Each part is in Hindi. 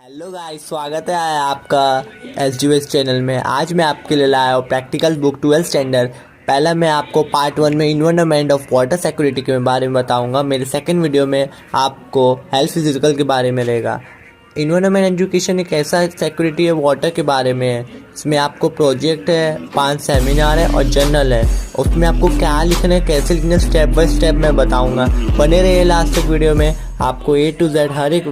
हेलो गाइस, स्वागत है आपका एस चैनल में। आज मैं आपके लिए लाया हूँ प्रैक्टिकल बुक 12th स्टैंडर्ड। पहला मैं आपको पार्ट 1 में इन्वायरमेंट ऑफ वाटर सिक्योरिटी के बारे में बताऊंगा। मेरे सेकंड वीडियो में आपको हेल्थ फिजिकल के बारे में रहेगा। इन्वायरमेंट एजुकेशन एक ऐसा सिक्योरिटी है वाटर के बारे में है। इसमें आपको प्रोजेक्ट है, 5 सेमिनार है और जर्नल है। उसमें आपको क्या लिखना है, कैसे लिखना है, स्टेप बाय स्टेप मैं बताऊंगा। बने रहिए लास्ट तक वीडियो में, आपको A to Z हर एक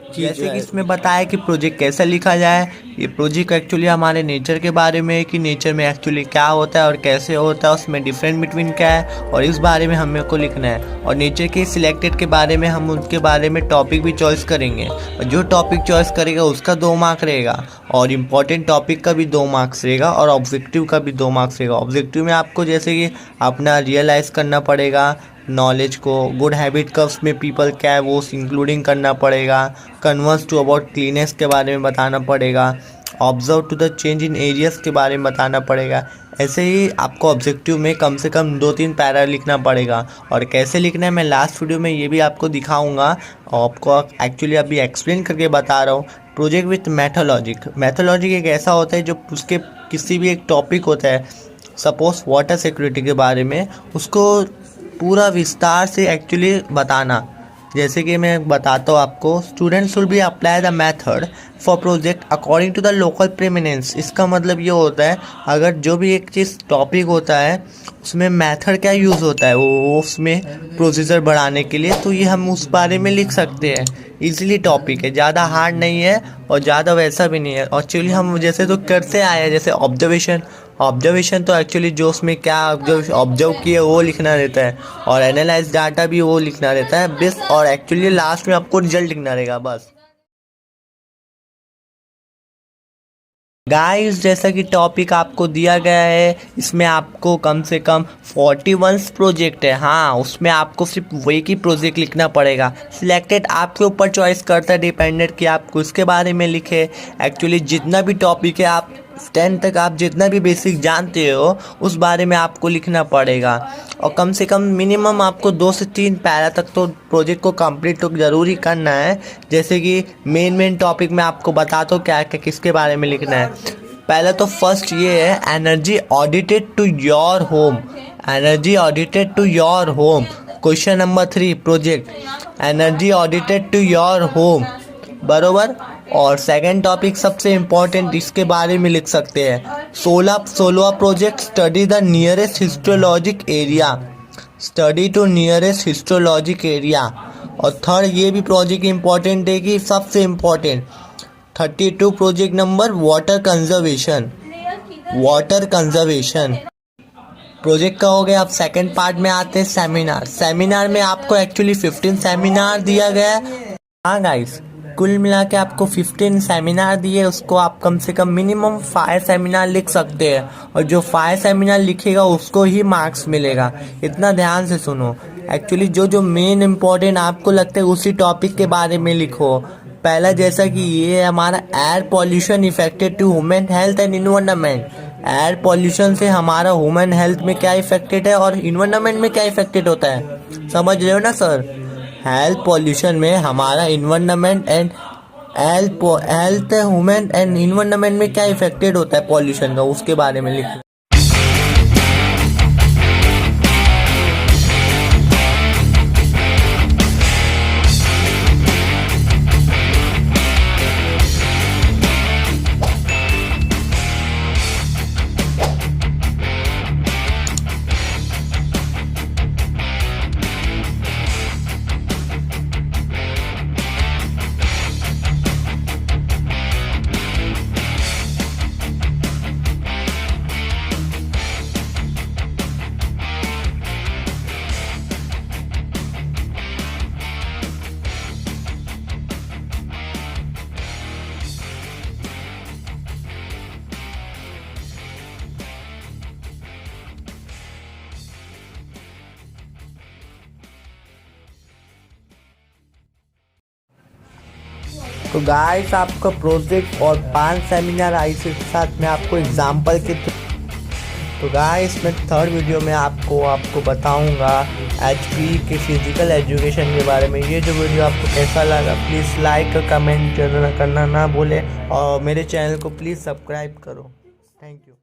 चीज़, जैसे कि इसमें बताया कि प्रोजेक्ट कैसा लिखा जाए। ये प्रोजेक्ट एक्चुअली हमारे नेचर के बारे में है कि नेचर में एक्चुअली क्या होता है और कैसे होता है, उसमें डिफरेंट बिटवीन क्या है, और इस बारे में हमें को लिखना है। और नेचर के सिलेक्टेड के बारे में हम उसके बारे में टॉपिक भी चॉइस करेंगे, और जो टॉपिक चॉइस करेगा उसका 2 मार्क रहेगा, और इम्पॉर्टेंट टॉपिक का भी 2 मार्क्स रहेगा, और ऑब्जेक्टिव का भी 2 मार्क्स रहेगा। ऑब्जेक्टिव में आपको जैसे कि अपना रियलाइज़ करना पड़ेगा नॉलेज को, गुड हैबिट का उसमें पीपल क्या है वो इंक्लूडिंग करना पड़ेगा, कन्वर्स टू अबाउट क्लीनेस के बारे में बताना पड़ेगा, observe to the change in areas के बारे में बताना पड़ेगा। ऐसे ही आपको ऑब्जेक्टिव में कम से कम 2-3 पैरा लिखना पड़ेगा। और कैसे लिखना है मैं लास्ट वीडियो में ये भी आपको दिखाऊंगा, और आपको एक्चुअली अभी एक्सप्लेन करके बता रहा हूँ। प्रोजेक्ट विथ मैथोलॉजिक एक ऐसा होता है जो उसके किसी भी एक टॉपिक होता है, सपोज वाटर सिक्योरिटी के बारे में, उसको पूरा विस्तार से एक्चुअली बताना। जैसे कि मैं बताता हूँ आपको, students should be apply the method for project according to the local prominence. इसका मतलब ये होता है, अगर जो भी एक चीज़ टॉपिक होता है उसमें मेथड क्या यूज़ होता है वो उसमें प्रोसीजर बढ़ाने के लिए, तो ये हम उस बारे में लिख सकते हैं। इजीली टॉपिक है, ज़्यादा हार्ड नहीं है और ज़्यादा वैसा भी नहीं है। एक्चुअली हम जैसे तो करते आए हैं, जैसे ऑब्जर्वेशन तो एक्चुअली जो उसमें क्या ऑब्जर्व किए वो लिखना रहता है, और एनालाइज डाटा भी वो लिखना रहता है बस, और एक्चुअली लास्ट में आपको रिजल्ट लिखना रहेगा बस। गाइस, जैसा कि टॉपिक आपको दिया गया है, इसमें आपको कम से कम 41 प्रोजेक्ट है। हाँ, उसमें आपको सिर्फ वही की प्रोजेक्ट लिखना पड़ेगा। सिलेक्टेड आपके ऊपर चॉइस करता है, डिपेंडेंट कि आप उसके बारे में लिखे। एक्चुअली जितना भी टॉपिक है, आप 10 तक आप जितना भी बेसिक जानते हो उस बारे में आपको लिखना पड़ेगा। और कम से कम मिनिमम आपको 2 से 3 पैरा तक तो प्रोजेक्ट को कंप्लीट तो ज़रूरी करना है। जैसे कि मेन टॉपिक में आपको बताता हूँ क्या क्या किसके बारे में लिखना है। पहले तो फर्स्ट ये है, energy audited to your home. Question number 3 project energy audited to your home, बरोबर। और सेकंड टॉपिक सबसे इम्पोर्टेंट, इसके बारे में लिख सकते हैं, सोलह project study the nearest histologic area. और थर्ड ये भी प्रोजेक्ट इम्पोर्टेंट है कि सबसे important 32 project number water conservation project का हो गया। अब सेकंड पार्ट में आते हैं सेमिनार में आपको एक्चुअली 15 सेमिनार दिया गया है। हाँ गाइस, कुल मिला के आपको 15 सेमिनार दिए, उसको आप कम से कम मिनिमम 5 सेमिनार लिख सकते हैं, और जो 5 सेमिनार लिखेगा उसको ही मार्क्स मिलेगा। इतना ध्यान से सुनो। एक्चुअली जो मेन इम्पोर्टेंट आपको लगता है उसी टॉपिक के बारे में लिखो। पहला, जैसा कि ये हमारा air pollution effected to human health and environment. Air pollution से हमारा ह्यूमन हेल्थ में क्या इफेक्टेड है और इन्वायरमेंट में क्या इफेक्टेड होता है, समझ रहे हो ना सर। हेल्थ पॉल्यूशन में हमारा environment and health human and environment में क्या इफेक्टेड होता है पॉल्यूशन का, उसके बारे में लिखो। तो गाइस, आपका प्रोजेक्ट और 5 सेमिनार आई के साथ मैं आपको एग्जाम्पल के तो गाइस मैं थर्ड वीडियो में आपको बताऊंगा HP के फिजिकल एजुकेशन के बारे में। ये जो वीडियो आपको कैसा लगा प्लीज़ लाइक और कमेंट करना ना भूलें और मेरे चैनल को प्लीज़ सब्सक्राइब करो। Thank you.